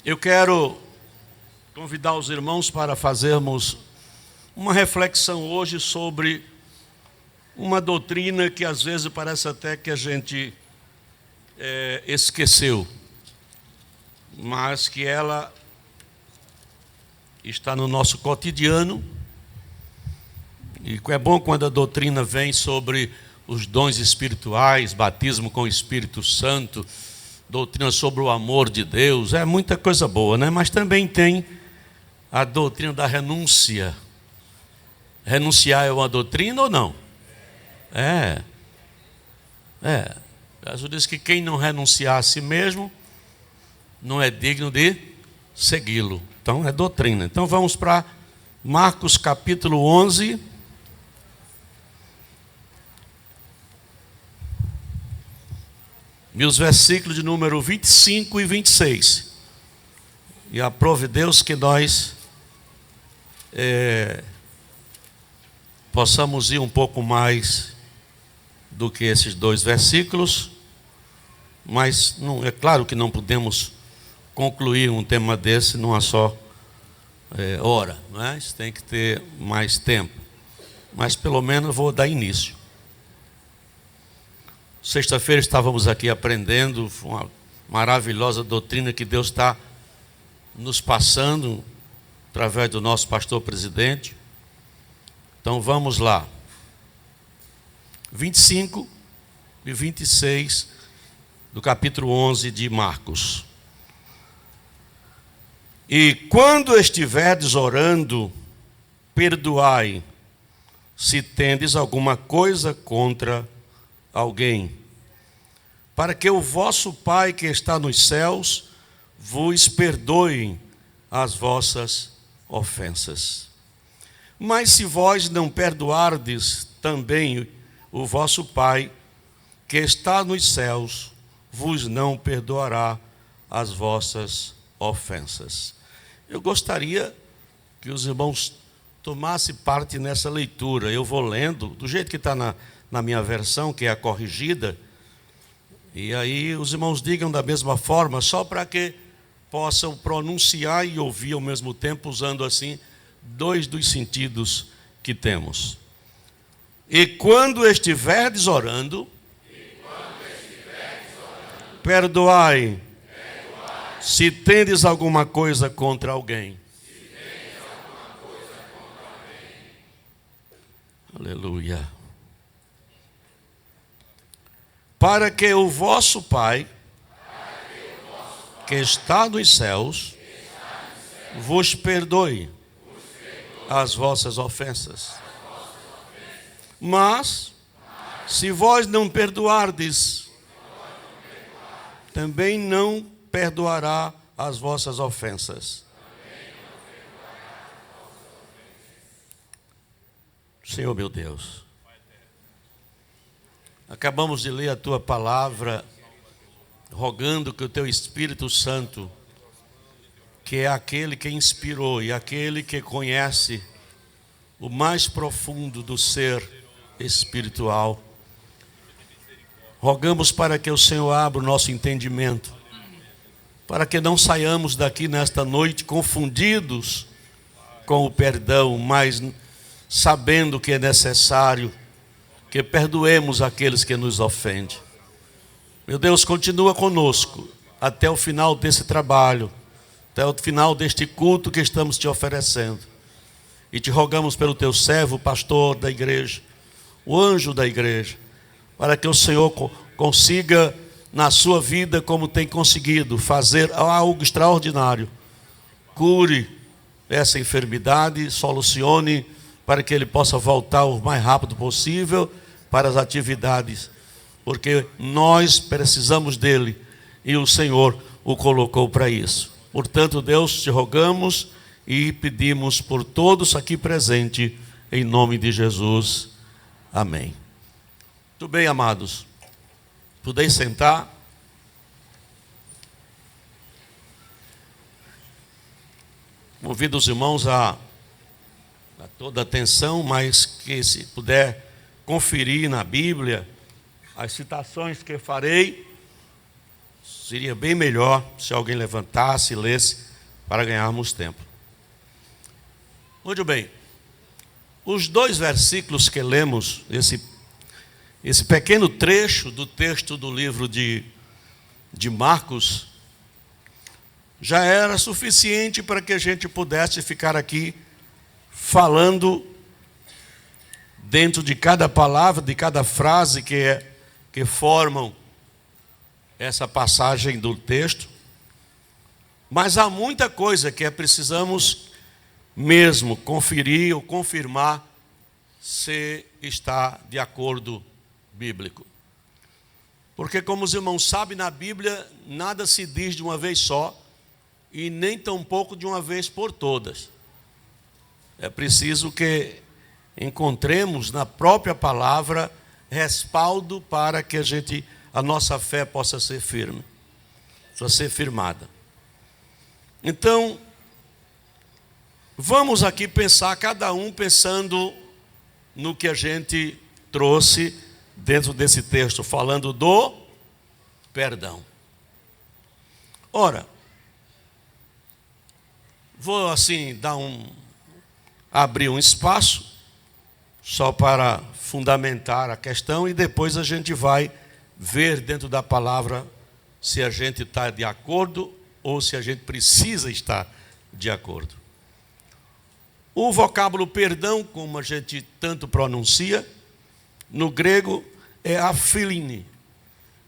Eu quero convidar os irmãos para fazermos uma reflexão hoje sobre uma doutrina que às vezes parece até que a gente esqueceu, mas que ela está no nosso cotidiano. E é bom quando a doutrina vem sobre os dons espirituais, batismo com o Espírito Santo, doutrina sobre o amor de Deus, é muita coisa boa, né? Mas também tem a doutrina da renúncia. Renunciar é uma doutrina ou não? Jesus diz que quem não renunciar a si mesmo não é digno de segui-lo. Então é doutrina. Então vamos para Marcos capítulo 11. E os versículos de número 25 e 26. E aprove Deus que nós possamos ir um pouco mais do que esses dois versículos, mas não, é claro que não podemos concluir um tema desse numa só hora, não é? Tem que ter mais tempo, mas pelo menos vou dar início. Sexta-feira estávamos aqui aprendendo uma maravilhosa doutrina que Deus está nos passando através do nosso pastor presidente. Então vamos lá. 25 e 26 do capítulo 11 de Marcos. E quando estiverdes orando, perdoai, se tendes alguma coisa contra alguém, para que o vosso Pai que está nos céus vos perdoe as vossas ofensas. Mas se vós não perdoardes, também o vosso Pai que está nos céus vos não perdoará as vossas ofensas. Eu gostaria que os irmãos tomassem parte nessa leitura. Eu vou lendo, do jeito que está na minha versão, que é a corrigida, e aí os irmãos digam da mesma forma, só para que possam pronunciar e ouvir ao mesmo tempo, usando assim dois dos sentidos que temos. E quando estiverdes orando, perdoai, se tendes alguma coisa contra alguém. Aleluia. Para que o vosso Pai, que está nos céus, vos perdoe as vossas ofensas. Mas, se vós não perdoardes, também não perdoará as vossas ofensas. Senhor meu Deus, acabamos de ler a Tua palavra, rogando que o Teu Espírito Santo, que é aquele que inspirou e aquele que conhece o mais profundo do ser espiritual, rogamos para que o Senhor abra o nosso entendimento, para que não saiamos daqui nesta noite confundidos com o perdão, mas sabendo que é necessário que perdoemos aqueles que nos ofendem. Meu Deus, continua conosco até o final desse trabalho, até o final deste culto que estamos te oferecendo. E te rogamos pelo teu servo, o pastor da igreja, o anjo da igreja, para que o Senhor consiga, na sua vida, como tem conseguido, fazer algo extraordinário. Cure essa enfermidade, solucione para que ele possa voltar o mais rápido possível para as atividades, porque nós precisamos dele e o Senhor o colocou para isso. Portanto, Deus, te rogamos e pedimos por todos aqui presentes, em nome de Jesus. Amém. Muito bem, amados. Podeis sentar. Convido os irmãos a toda atenção, mas que se puder conferir na Bíblia as citações que farei, seria bem melhor se alguém levantasse e lesse para ganharmos tempo. Muito bem. Os 2 versículos que lemos, esse pequeno trecho do texto do livro de Marcos, já era suficiente para que a gente pudesse ficar aqui falando dentro de cada palavra, de cada frase que formam essa passagem do texto. Mas há muita coisa que precisamos mesmo conferir ou confirmar se está de acordo bíblico. Porque, como os irmãos sabem, na Bíblia nada se diz de uma vez só e nem tampouco de uma vez por todas. É preciso que encontremos na própria palavra respaldo para que a nossa fé possa ser firme, possa ser firmada. Então, vamos aqui pensar, cada um pensando no que a gente trouxe dentro desse texto, falando do perdão. Ora, vou assim abrir um espaço só para fundamentar a questão e depois a gente vai ver dentro da palavra se a gente está de acordo ou se a gente precisa estar de acordo. O vocábulo perdão, como a gente tanto pronuncia, no grego é aphiline.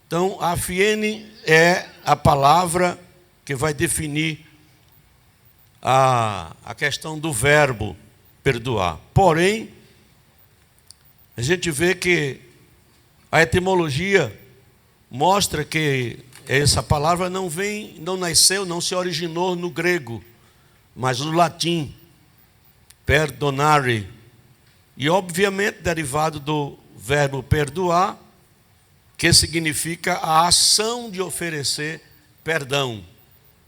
Então, aphiene é a palavra que vai definir a questão do verbo perdoar. Porém, a gente vê que a etimologia mostra que essa palavra não nasceu, não se originou no grego, mas no latim, perdonare. E obviamente derivado do verbo perdoar, que significa a ação de oferecer perdão.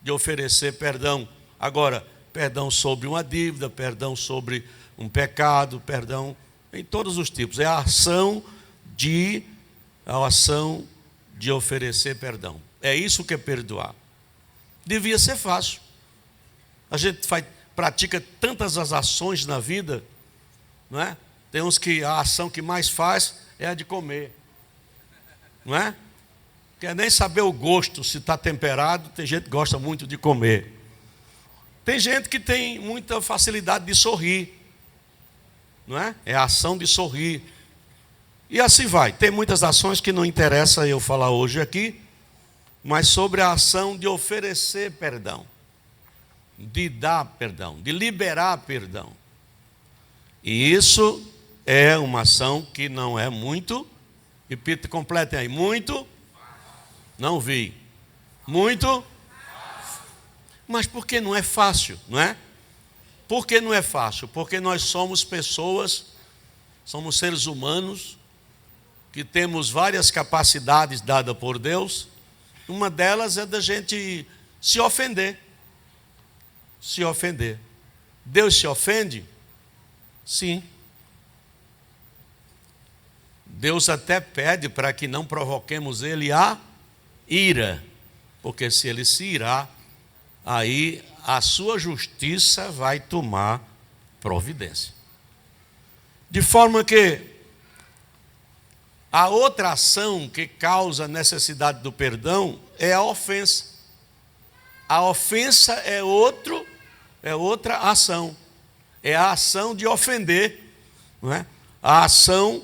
De oferecer perdão. Agora, perdão sobre uma dívida, perdão sobre um pecado, perdão em todos os tipos. É a ação de oferecer perdão. É isso que é perdoar. Devia ser fácil. A gente pratica tantas as ações na vida, não é? Tem uns que a ação que mais faz é a de comer, não é? Quer nem saber o gosto, se está temperado. Tem gente que gosta muito de comer. Tem gente que tem muita facilidade de sorrir, não é? É a ação de sorrir. E assim vai. Tem muitas ações que não interessa eu falar hoje aqui, mas sobre a ação de oferecer perdão, de dar perdão, de liberar perdão. E isso é uma ação que não é muito, repita, completem aí, muito, não vi, muito, mas por que não é fácil, não é? Por que não é fácil? Porque nós somos pessoas, somos seres humanos, que temos várias capacidades dadas por Deus. Uma delas é da gente se ofender. Se ofender. Deus se ofende? Sim. Deus até pede para que não provoquemos Ele a ira, porque se Ele se irar, aí a sua justiça vai tomar providência. De forma que a outra ação que causa a necessidade do perdão é a ofensa. A ofensa é outra ação. É a ação de ofender, não é? A ação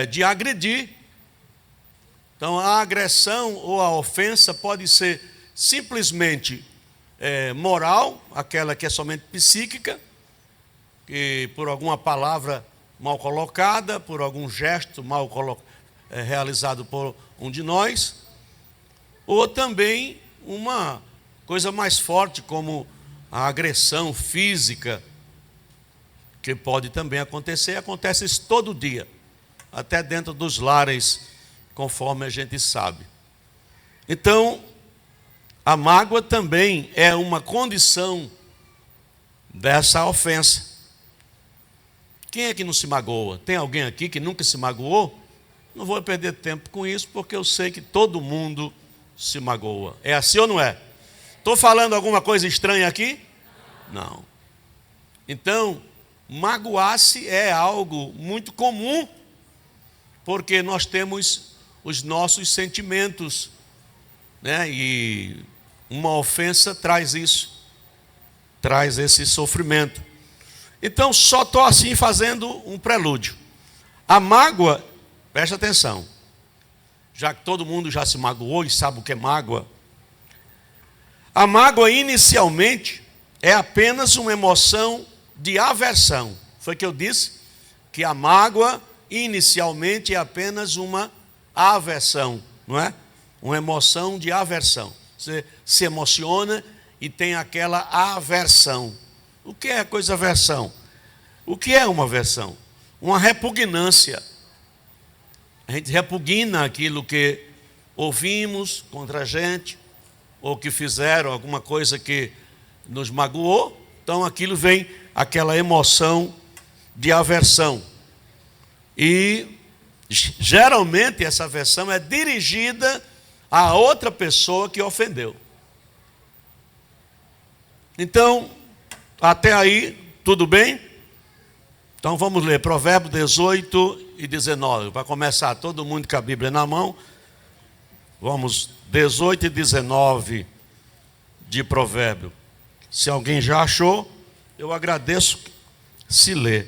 de agredir. Então, a agressão ou a ofensa pode ser simplesmente moral, aquela que é somente psíquica, que por alguma palavra mal colocada, por algum gesto mal realizado por um de nós, ou também uma coisa mais forte, como a agressão física, que pode também acontecer, acontece isso todo dia, até dentro dos lares, conforme a gente sabe. Então, a mágoa também é uma condição dessa ofensa. Quem é que não se magoa? Tem alguém aqui que nunca se magoou? Não vou perder tempo com isso, porque eu sei que todo mundo se magoa. É assim ou não é? Estou falando alguma coisa estranha aqui? Não. Então, magoar-se é algo muito comum, porque nós temos os nossos sentimentos, né? E uma ofensa traz isso, traz esse sofrimento. Então, só estou assim fazendo um prelúdio. A mágoa, presta atenção, já que todo mundo já se magoou e sabe o que é mágoa. A mágoa inicialmente é apenas uma emoção de aversão. Foi que eu disse que a mágoa inicialmente é apenas uma aversão, não é? Uma emoção de aversão. Você se emociona e tem aquela aversão. O que é coisa aversão? O que é uma aversão? Uma repugnância. A gente repugna aquilo que ouvimos contra a gente, ou que fizeram alguma coisa que nos magoou. Então aquilo vem, aquela emoção de aversão. E geralmente essa aversão é dirigida a outra pessoa que ofendeu. Então, até aí, tudo bem? Então vamos ler Provérbios 18 e 19. Para começar, todo mundo com a Bíblia na mão. Vamos, 18 e 19 de Provérbio. Se alguém já achou, eu agradeço se lê.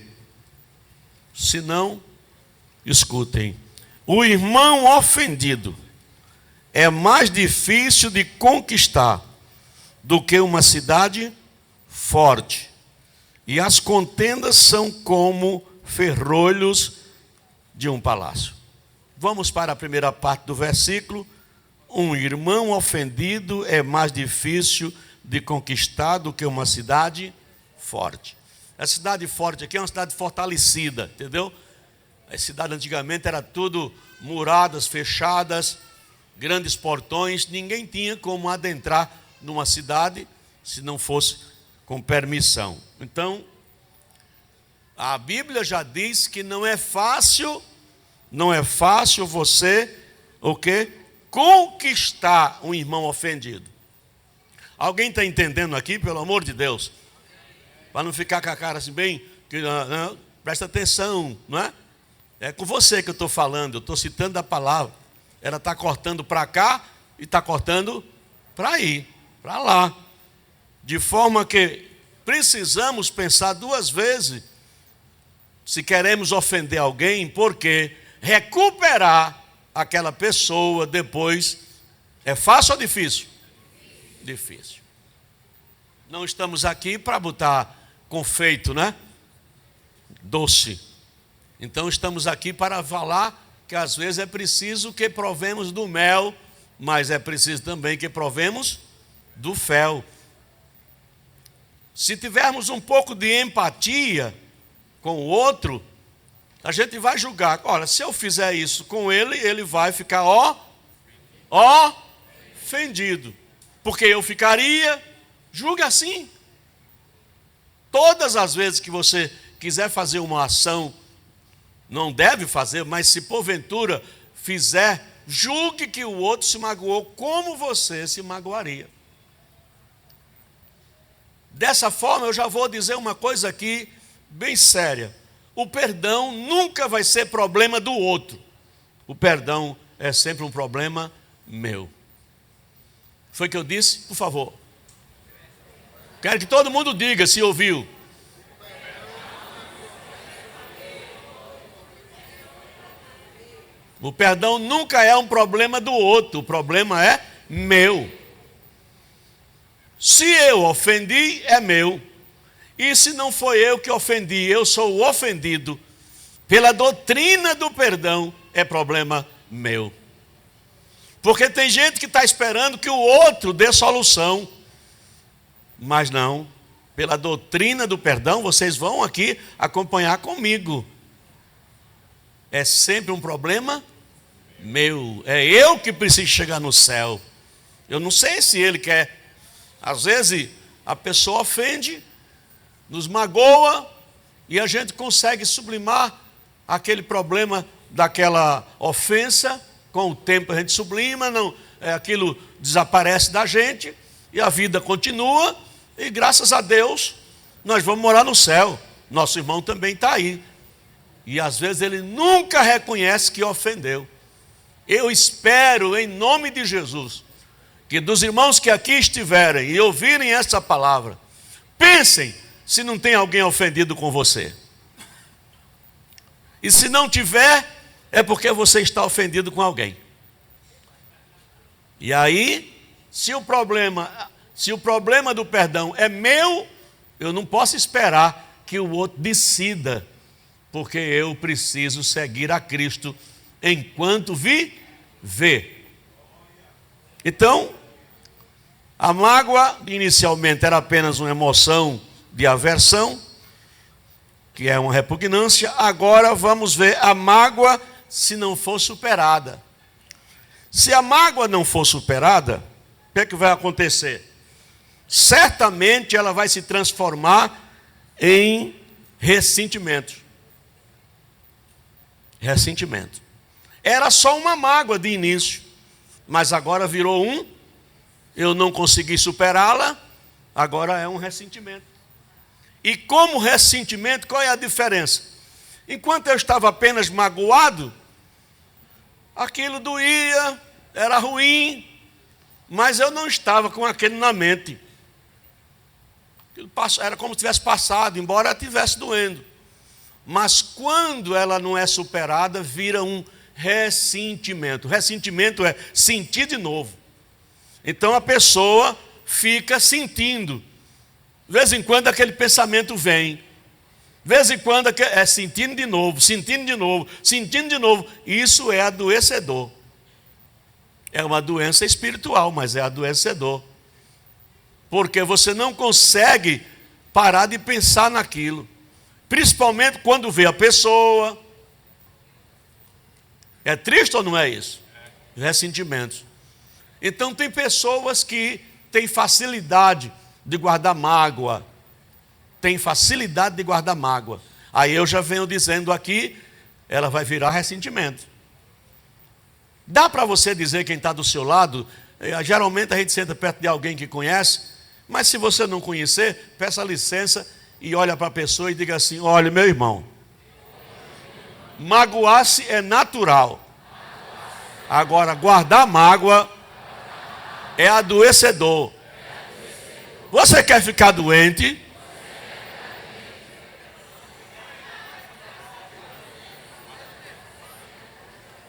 Se não, escutem. O irmão ofendido é mais difícil de conquistar do que uma cidade forte. E as contendas são como ferrolhos de um palácio. Vamos para a primeira parte do versículo. Um irmão ofendido é mais difícil de conquistar do que uma cidade forte. A cidade forte aqui é uma cidade fortalecida, entendeu? A cidade antigamente era tudo muradas, fechadas, grandes portões. Ninguém tinha como adentrar numa cidade se não fosse com permissão. Então, a Bíblia já diz que não é fácil você, o quê? Conquistar um irmão ofendido. Alguém está entendendo aqui, pelo amor de Deus? Para não ficar com a cara assim bem, não, presta atenção, não é? É com você que eu estou falando, eu estou citando a palavra. Ela está cortando para cá e está cortando para aí, para lá. De forma que precisamos pensar duas vezes se queremos ofender alguém, porque recuperar aquela pessoa depois é fácil ou difícil? Difícil. Não estamos aqui para botar confeito, né? Doce. Então estamos aqui para falar que às vezes é preciso que provemos do mel, mas é preciso também que provemos do fel. Se tivermos um pouco de empatia com o outro, a gente vai julgar. Olha, se eu fizer isso com ele, ele vai ficar ofendido. Porque eu ficaria, julgue assim. Todas as vezes que você quiser fazer uma ação, não deve fazer, mas se porventura fizer, julgue que o outro se magoou como você se magoaria. Dessa forma, eu já vou dizer uma coisa aqui bem séria. O perdão nunca vai ser problema do outro. O perdão é sempre um problema meu. Foi o que eu disse? Por favor. Quero que todo mundo diga se ouviu. O perdão nunca é um problema do outro. O problema é meu. Se eu ofendi, é meu. E se não foi eu que ofendi, eu sou o ofendido, pela doutrina do perdão, é problema meu. Porque tem gente que está esperando que o outro dê solução. Mas não, pela doutrina do perdão, vocês vão aqui acompanhar comigo. É sempre um problema meu. É eu que preciso chegar no céu. Eu não sei se ele quer. Às vezes a pessoa ofende, nos magoa, e a gente consegue sublimar aquele problema daquela ofensa. Com o tempo a gente sublima, aquilo desaparece da gente e a vida continua, e graças a Deus nós vamos morar no céu. Nosso irmão também está aí. E às vezes ele nunca reconhece que ofendeu. Eu espero, em nome de Jesus, que dos irmãos que aqui estiverem e ouvirem essa palavra, pensem se não tem alguém ofendido com você. E se não tiver, é porque você está ofendido com alguém. E aí, se o problema do perdão é meu, eu não posso esperar que o outro decida, porque eu preciso seguir a Cristo enquanto viver. Então, a mágoa inicialmente era apenas uma emoção de aversão, que é uma repugnância. Agora vamos ver a mágoa se não for superada. Se a mágoa não for superada, o que vai acontecer? Certamente ela vai se transformar em ressentimento. Ressentimento. Era só uma mágoa de início, mas agora virou eu não consegui superá-la, agora é um ressentimento. E como ressentimento, qual é a diferença? Enquanto eu estava apenas magoado, aquilo doía, era ruim, mas eu não estava com aquele na mente. Era como se tivesse passado, embora estivesse doendo. Mas quando ela não é superada, vira um ressentimento. Ressentimento é sentir de novo. Então a pessoa fica sentindo. De vez em quando aquele pensamento vem. De vez em quando é sentindo de novo, sentindo de novo, sentindo de novo. Isso é adoecedor. É uma doença espiritual, mas é adoecedor. Porque você não consegue parar de pensar naquilo. Principalmente quando vê a pessoa. É triste ou não é isso? Ressentimentos. Então tem pessoas que têm facilidade de guardar mágoa. Tem facilidade de guardar mágoa. Aí eu já venho dizendo aqui, ela vai virar ressentimento. Dá para você dizer quem está do seu lado? Geralmente a gente senta perto de alguém que conhece, mas se você não conhecer, peça licença e olha para a pessoa e diga assim: olha, meu irmão, magoar-se é natural. Agora, guardar mágoa é adoecedor. Você quer ficar doente?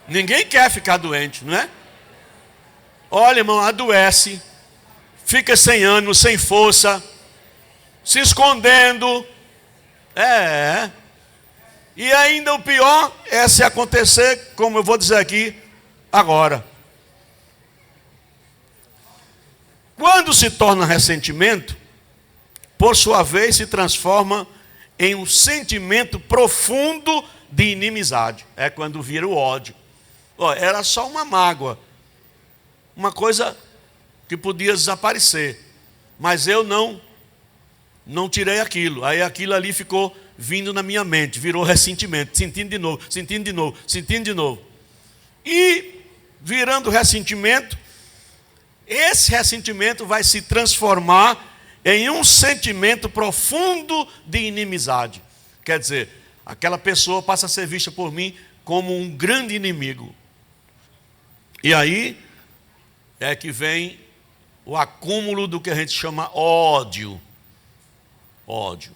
Ninguém quer ficar doente, não é? Olha, irmão, adoece, fica sem ânimo, sem força, se escondendo. E ainda o pior é se acontecer, como eu vou dizer aqui agora. Quando se torna ressentimento, por sua vez se transforma em um sentimento profundo de inimizade. É quando vira o ódio. Era só uma mágoa, uma coisa que podia desaparecer, mas eu não tirei aquilo. Aí aquilo ali ficou vindo na minha mente, virou ressentimento, sentindo de novo, sentindo de novo, sentindo de novo. E virando ressentimento, esse ressentimento vai se transformar em um sentimento profundo de inimizade. Quer dizer, aquela pessoa passa a ser vista por mim como um grande inimigo. E aí é que vem o acúmulo do que a gente chama ódio. Ódio.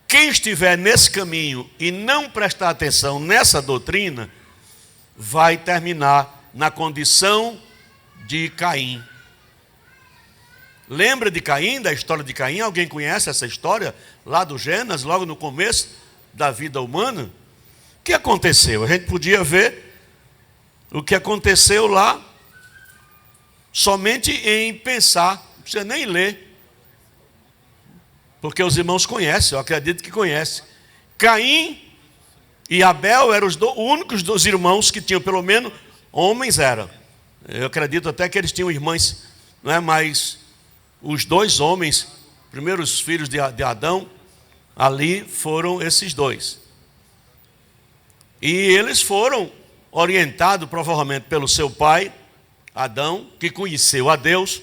Quem estiver nesse caminho e não prestar atenção nessa doutrina, vai terminar na condição de Caim. Lembra de Caim, da história de Caim? Alguém conhece essa história? Lá do Gênesis, logo no começo da vida humana? O que aconteceu? A gente podia ver o que aconteceu lá somente em pensar, não precisa nem ler, porque os irmãos conhecem, eu acredito que conhecem. Caim e Abel eram os únicos dos irmãos que tinham, pelo menos, homens eram. Eu acredito até que eles tinham irmãs, não é? Mas os dois homens, primeiros filhos de Adão, ali foram esses dois. E eles foram orientado provavelmente pelo seu pai, Adão, que conheceu a Deus.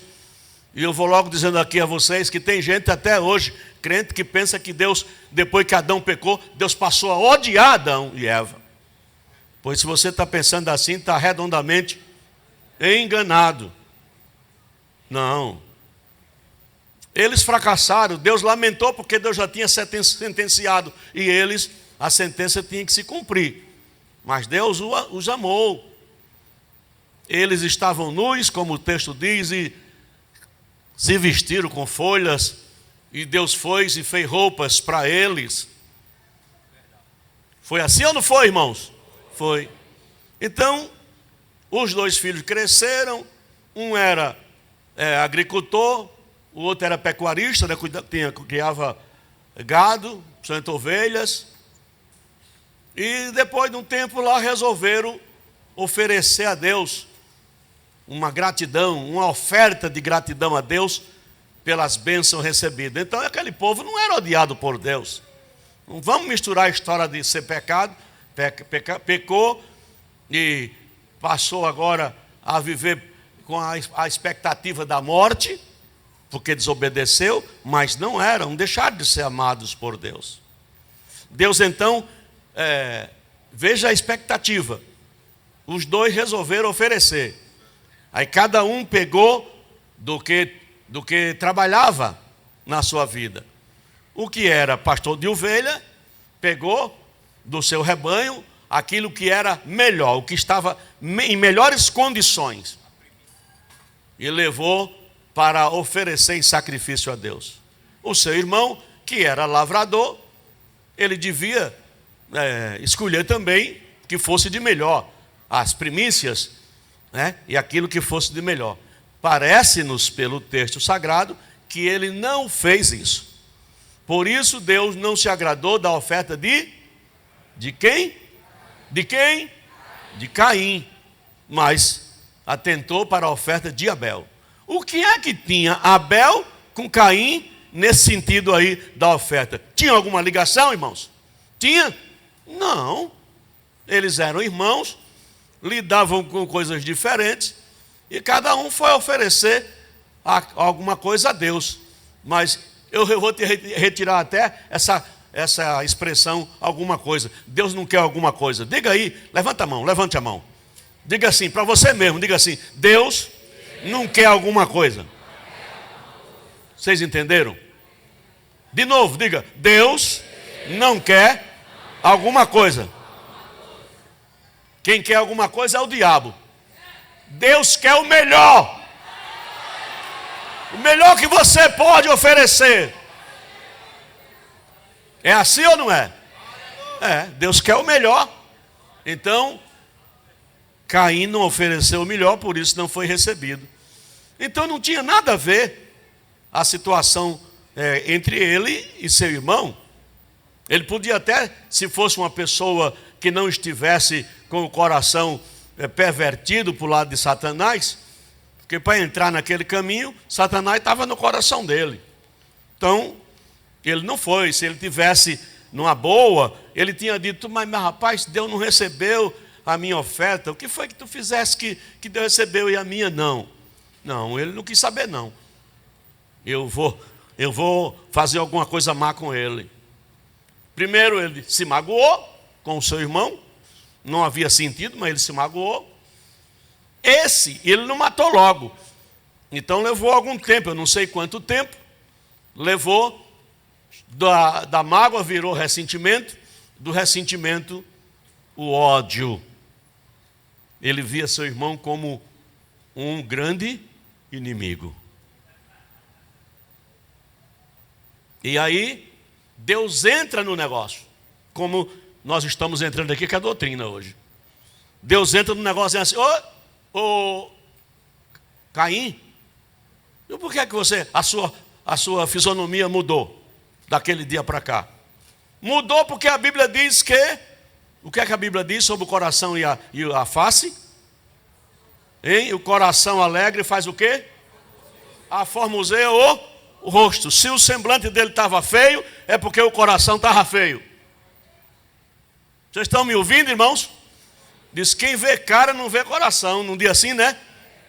E eu vou logo dizendo aqui a vocês que tem gente até hoje, crente, que pensa que Deus, depois que Adão pecou, Deus passou a odiar Adão e Eva. Pois se você está pensando assim, está redondamente enganado. Não. Eles fracassaram, Deus lamentou porque Deus já tinha sentenciado. E eles, a sentença tinha que se cumprir. Mas Deus os amou. Eles estavam nus, como o texto diz, e se vestiram com folhas. E Deus foi e fez roupas para eles. Foi assim ou não foi, irmãos? Foi. Então, os dois filhos cresceram. Um era agricultor, o outro era pecuarista, né, criava gado, principalmente ovelhas. E depois de um tempo lá resolveram oferecer a Deus uma gratidão, uma oferta de gratidão a Deus pelas bênçãos recebidas. Então aquele povo não era odiado por Deus. Não vamos misturar a história de ser pecado, pecou e passou agora a viver com a expectativa da morte, porque desobedeceu, mas não deixaram de ser amados por Deus. Deus então, veja a expectativa, os dois resolveram oferecer. Aí cada um pegou do que trabalhava na sua vida. O que era pastor de ovelha, pegou do seu rebanho aquilo que era melhor, o que estava em melhores condições. E levou para oferecer em sacrifício a Deus. O seu irmão, que era lavrador, ele devia escolher também que fosse de melhor, as primícias, né, e aquilo que fosse de melhor. Parece-nos, pelo texto sagrado, que ele não fez isso. Por isso, Deus não se agradou da oferta de quem? De quem? De Caim. Mas atentou para a oferta de Abel. O que é que tinha Abel com Caim nesse sentido aí da oferta? Tinha alguma ligação, irmãos? Tinha? Não. Eles eram irmãos, lidavam com coisas diferentes, e cada um foi oferecer alguma coisa a Deus. Mas eu vou retirar até essa expressão, alguma coisa. Deus não quer alguma coisa. Diga aí, levante a mão. Diga assim, para você mesmo, diga assim, Deus não quer alguma coisa. Vocês entenderam? De novo, diga, Deus não quer alguma coisa. Quem quer alguma coisa é o diabo. Deus quer o melhor. O melhor que você pode oferecer. É assim ou não é? Deus quer o melhor. Então, Caim não ofereceu o melhor, por isso não foi recebido. Então não tinha nada a ver a situação entre ele e seu irmão. Ele podia até, se fosse uma pessoa que não estivesse com o coração pervertido para o lado de Satanás, porque para entrar naquele caminho, Satanás estava no coração dele. Então, ele não foi. Se ele tivesse numa boa, ele tinha dito, mas rapaz, Deus não recebeu a minha oferta. O que foi que tu fizeste que Deus recebeu e a minha não? Não, ele não quis saber não. Eu vou fazer alguma coisa má com ele. Primeiro ele se magoou com o seu irmão. Não havia sentido, mas ele se magoou. Ele não matou logo. Então levou algum tempo, eu não sei quanto tempo. Levou, da mágoa virou ressentimento, do ressentimento o ódio. Ele via seu irmão como um grande inimigo. E aí, Deus entra no negócio, como nós estamos entrando aqui com a doutrina hoje. Deus entra no negócio e diz assim, ô Caim, e por que você, a sua fisionomia mudou daquele dia para cá? Mudou porque a Bíblia diz que, o que é que a Bíblia diz sobre o coração e a face? Hein? O coração alegre faz o quê? Aformoseia o rosto. Se o semblante dele estava feio, é porque o coração estava feio. Vocês estão me ouvindo, irmãos? Diz, quem vê cara não vê coração. Num dia assim, né?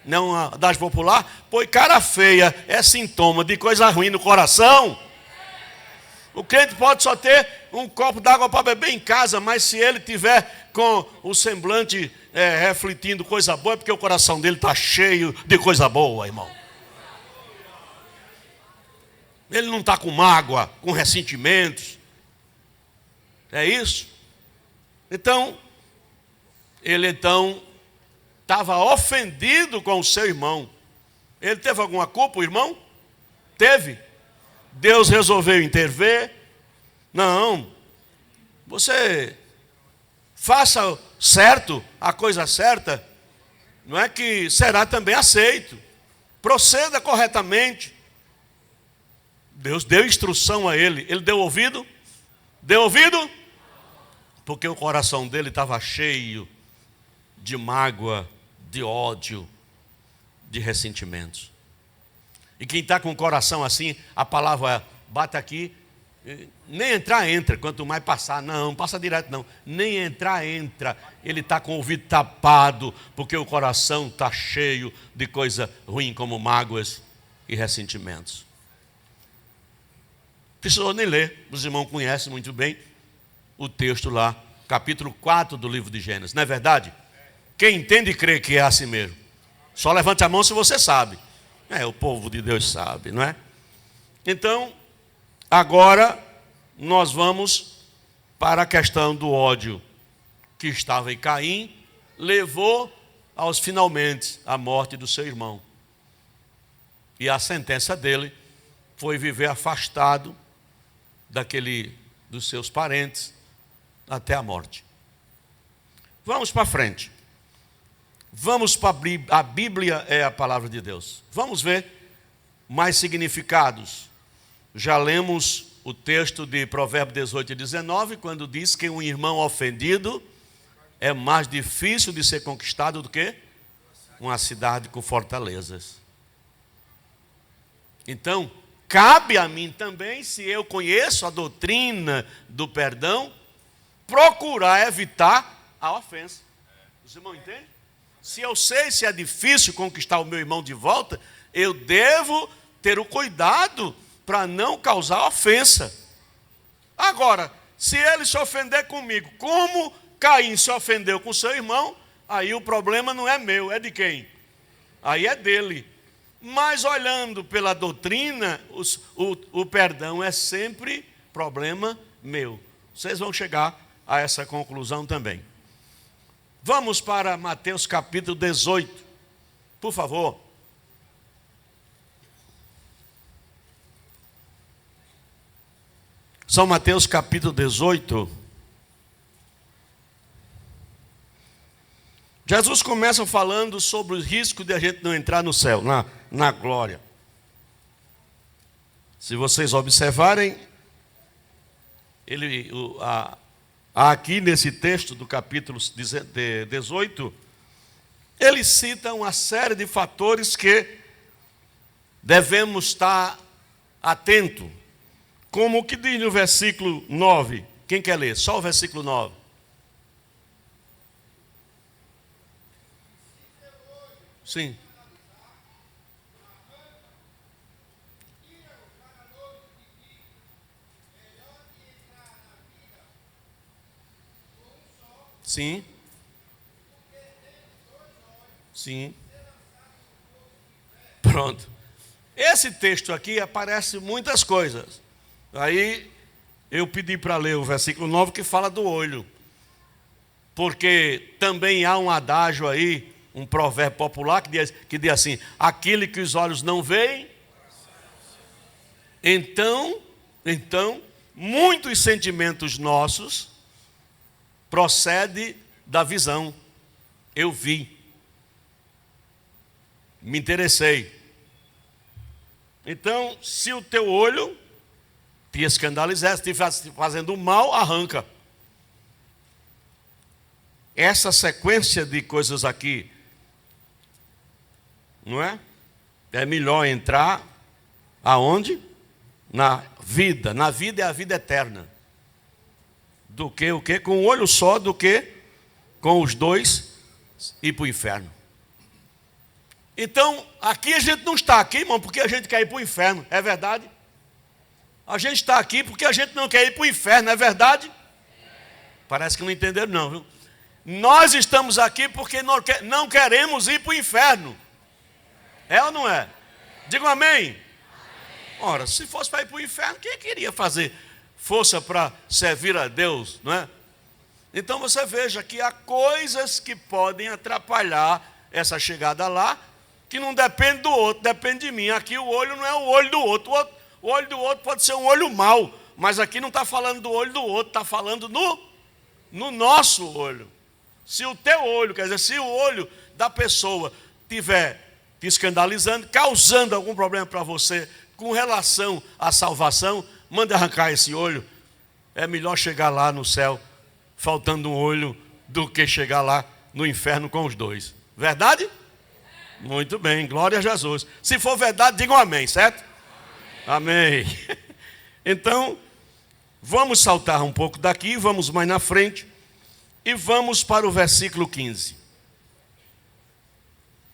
Não uma das popular. Pois cara feia é sintoma de coisa ruim no coração. O crente pode só ter um copo d'água para beber em casa, mas se ele tiver com o semblante refletindo coisa boa, é porque o coração dele está cheio de coisa boa, irmão. Ele não está com mágoa, com ressentimentos. É isso? Então, ele estava ofendido com o seu irmão. Ele teve alguma culpa, o irmão? Teve. Deus resolveu intervir. Não. Você faça certo, a coisa certa, não é que será também aceito. Proceda corretamente. Deus deu instrução a ele. Ele deu ouvido? Deu ouvido? Porque o coração dele estava cheio de mágoa, de ódio, de ressentimentos. E quem está com o coração assim, a palavra bate aqui, nem entrar, entra, quanto mais passar, não passa direto não, nem entrar, entra, ele está com o ouvido tapado, porque o coração está cheio de coisa ruim, como mágoas e ressentimentos. Precisou nem ler, os irmãos conhecem muito bem o texto lá, capítulo 4 do livro de Gênesis, não é verdade? Quem entende e crê que é assim mesmo, só levante a mão se você sabe. O povo de Deus sabe, não é? Então, agora nós vamos para a questão do ódio que estava em Caim, levou aos finalmente a morte do seu irmão. E a sentença dele foi viver afastado dos seus parentes até a morte. Vamos para frente. Vamos para a Bíblia, é a palavra de Deus. Vamos ver mais significados. Já lemos o texto de Provérbios 18 e 19, quando diz que um irmão ofendido é mais difícil de ser conquistado do que uma cidade com fortalezas. Então, cabe a mim também, se eu conheço a doutrina do perdão, procurar evitar a ofensa. Os irmãos entendem? Se eu sei se é difícil conquistar o meu irmão de volta, eu devo ter o cuidado para não causar ofensa. Agora, se ele se ofender comigo, como Caim se ofendeu com seu irmão, aí o problema não é meu, é de quem? Aí é dele. Mas olhando pela doutrina, o perdão é sempre problema meu. Vocês vão chegar a essa conclusão também. Vamos para Mateus capítulo 18, por favor. São Mateus capítulo 18. Jesus começa falando sobre o risco de a gente não entrar no céu, na glória. Se vocês observarem, aqui nesse texto do capítulo 18, ele cita uma série de fatores que devemos estar atentos. Como o que diz no versículo 9. Quem quer ler? Só o versículo 9. Sim. Sim. Sim. Pronto. Esse texto aqui aparece muitas coisas. Aí eu pedi para ler o versículo 9 que fala do olho. Porque também há um adágio aí, um provérbio popular que diz assim: aquele que os olhos não veem, então, muitos sentimentos nossos procedem da visão. Eu vi, me interessei. Então, se o teu olho te escandalizar, se estiver fazendo mal, arranca. Essa sequência de coisas aqui, não é? É melhor entrar aonde? Na vida. Na vida é a vida eterna. Do que o quê? Com um olho só, do que com os dois ir para o inferno. Então, aqui a gente não está aqui, irmão, porque a gente quer ir para o inferno, é verdade? A gente está aqui porque a gente não quer ir para o inferno, é verdade? Parece que não entenderam não, viu? Nós estamos aqui porque não queremos ir para o inferno. É ou não é? Digam amém. Ora, se fosse para ir para o inferno, quem queria fazer força para servir a Deus, não é? Então você veja que há coisas que podem atrapalhar essa chegada lá, que não depende do outro, depende de mim. Aqui o olho não é o olho do outro. O olho do outro pode ser um olho mau, mas aqui não está falando do olho do outro, está falando no nosso olho. Se o teu olho, quer dizer, se o olho da pessoa estiver te escandalizando, causando algum problema para você com relação à salvação, manda arrancar esse olho. É melhor chegar lá no céu faltando um olho do que chegar lá no inferno com os dois. Verdade? Muito bem, glória a Jesus. Se for verdade, digam amém, certo? Amém. Então, vamos saltar um pouco daqui, vamos mais na frente e vamos para o versículo 15.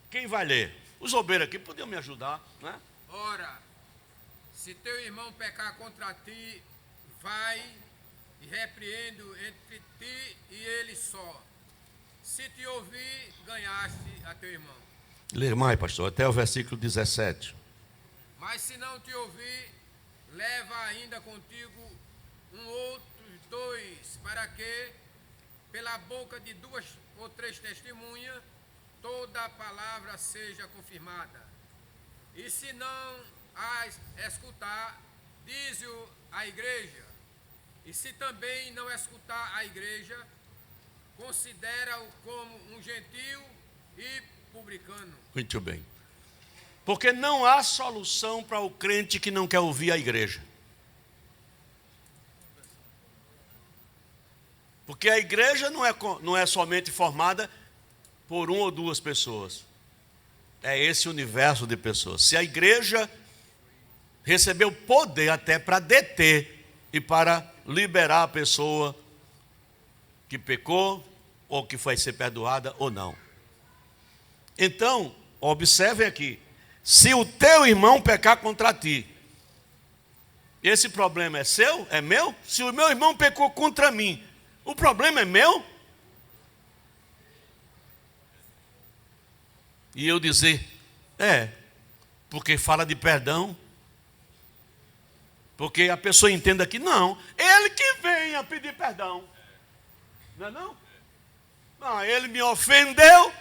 Quem vai ler? Os obreiros aqui podiam me ajudar, né? Ora, se teu irmão pecar contra ti, vai e repreende-o entre ti e ele só. Se te ouvir, ganhaste a teu irmão. Lê mais, pastor, até o versículo 17. Mas se não te ouvir, leva ainda contigo outros dois, para que, pela boca de 2 ou 3 testemunhas, toda a palavra seja confirmada. E se não as escutar, diz-o à igreja. E se também não escutar a igreja, considera-o como um gentio e publicano. Muito bem. Porque não há solução para o crente que não quer ouvir a igreja. Porque a igreja não é somente formada por 1 ou 2 pessoas. É esse universo de pessoas. Se a igreja recebeu poder até para deter e para liberar a pessoa que pecou ou que foi ser perdoada ou não. Então, observem aqui. Se o teu irmão pecar contra ti, esse problema é seu? É meu? Se o meu irmão pecou contra mim, o problema é meu? E eu dizer, porque fala de perdão. Porque a pessoa entenda que não, ele que venha pedir perdão. Não é não? Não, ele me ofendeu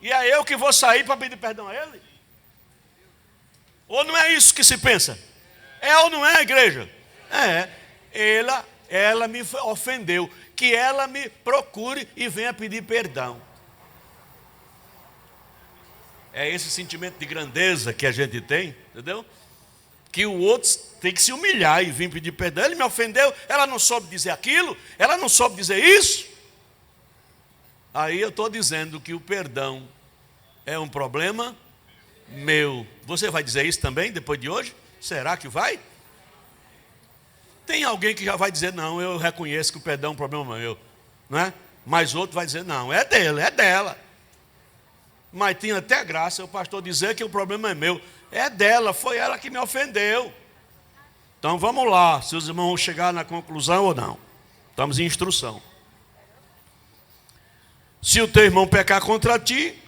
e é eu que vou sair para pedir perdão a ele? Ou não é isso que se pensa? É ou não é a igreja? Ela me ofendeu, que ela me procure e venha pedir perdão. É esse sentimento de grandeza que a gente tem, entendeu? Que o outro tem que se humilhar e vir pedir perdão. Ele me ofendeu, ela não soube dizer aquilo, ela não soube dizer isso. Aí eu estou dizendo que o perdão é um problema meu. Você vai dizer isso também depois de hoje? Será que vai? Tem alguém que já vai dizer, não, eu reconheço que o perdão é um problema meu, não é? Mas outro vai dizer, não, é dele, é dela. Mas tinha até graça o pastor dizer que o problema é meu. É dela, foi ela que me ofendeu. Então vamos lá, se os irmãos vão chegar na conclusão ou não. Estamos em instrução. Se o teu irmão pecar contra ti,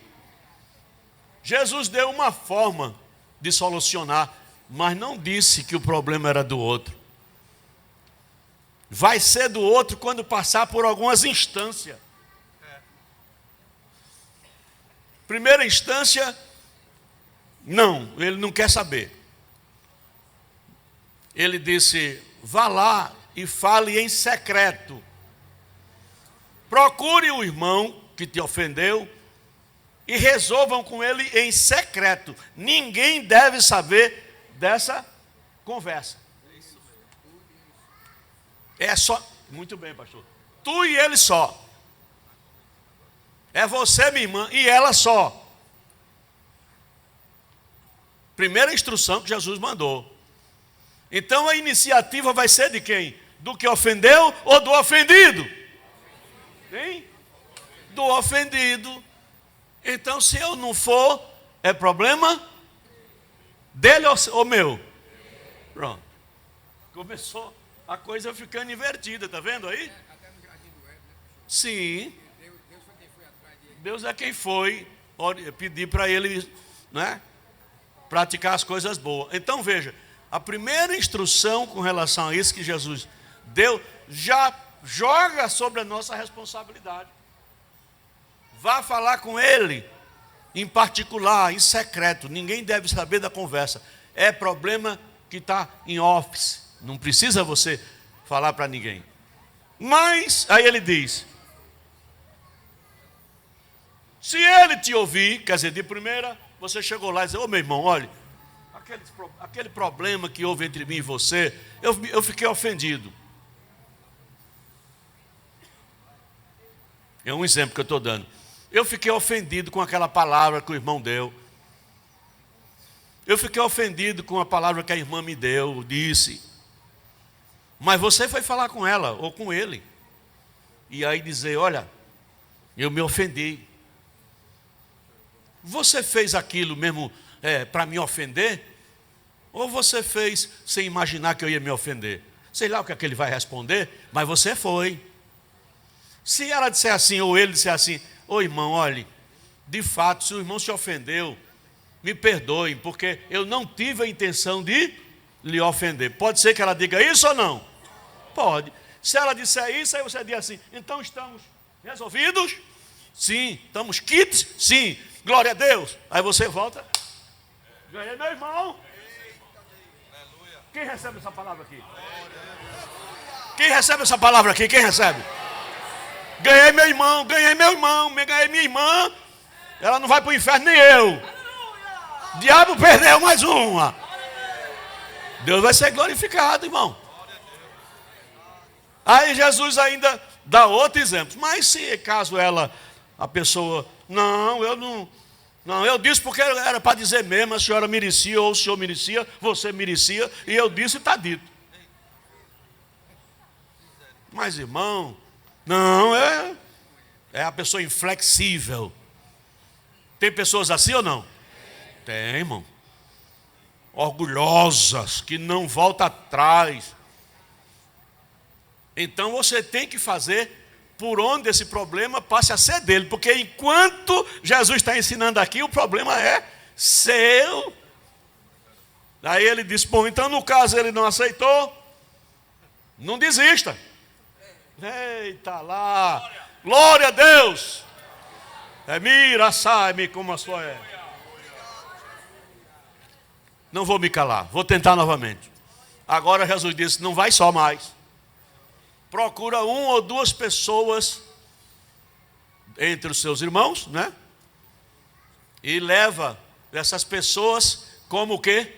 Jesus deu uma forma de solucionar, mas não disse que o problema era do outro. Vai ser do outro quando passar por algumas instâncias. Primeira instância, não, ele não quer saber. Ele disse, vá lá e fale em secreto. Procure o irmão que te ofendeu e resolvam com ele em secreto. Ninguém deve saber dessa conversa. É só, muito bem, pastor. Tu e ele só. É você, minha irmã, e ela só. Primeira instrução que Jesus mandou. Então a iniciativa vai ser de quem? Do que ofendeu ou do ofendido? Hein? do ofendido. Então, se eu não for, é problema dele ou meu? Pronto. Começou a coisa ficando invertida, tá vendo aí? Até no jardim do Éden, né? Sim. Deus foi quem foi atrás dele. Deus é quem foi pedir para ele, né, praticar as coisas boas. Então veja, a primeira instrução com relação a isso que Jesus deu, já joga sobre a nossa responsabilidade. Vá falar com ele, em particular, em secreto. Ninguém deve saber da conversa. É problema que está em office. Não precisa você falar para ninguém. Mas, aí ele diz, se ele te ouvir, quer dizer, de primeira, você chegou lá e disse, ô meu irmão, olha, aquele problema que houve entre mim e você, eu fiquei ofendido. É um exemplo que eu estou dando. Eu fiquei ofendido com aquela palavra que o irmão deu. Eu fiquei ofendido com a palavra que a irmã me deu, disse. Mas você foi falar com ela ou com ele. E aí dizer, olha, eu me ofendi. Você fez aquilo mesmo para me ofender? Ou você fez sem imaginar que eu ia me ofender? Sei lá o que é que ele vai responder, mas você foi. Se ela disser assim, ou ele disser assim, ô irmão, olhe, de fato, se o irmão se ofendeu, me perdoem, porque eu não tive a intenção de lhe ofender. Pode ser que ela diga isso ou não? Pode. Se ela disser isso, aí você diz assim, então estamos resolvidos? Sim. Estamos quites? Sim. Glória a Deus. Aí você volta. Ganhei meu irmão. Quem recebe essa palavra aqui? Quem recebe essa palavra aqui? Quem recebe? Ganhei meu irmão, ganhei minha irmã. Ela não vai para o inferno, nem eu. O diabo perdeu mais uma. Deus vai ser glorificado, irmão. Aí Jesus ainda dá outro exemplo. Mas se caso a pessoa, eu disse porque era para dizer mesmo, a senhora merecia, ou o senhor merecia, você merecia, e eu disse e está dito. Mas irmão, não, é a pessoa inflexível. Tem pessoas assim ou não? Tem, irmão. Orgulhosas, que não voltam atrás. Então você tem que fazer por onde esse problema passe a ser dele. Porque enquanto Jesus está ensinando aqui, o problema é seu. Aí ele disse, bom, então no caso ele não aceitou, não desista. Eita lá, glória a Deus. Mira, sai-me como a sua é. Não vou me calar, vou tentar novamente. Agora Jesus disse, não vai só mais. Procura 1 ou 2 pessoas entre os seus irmãos, né? E leva essas pessoas como o quê?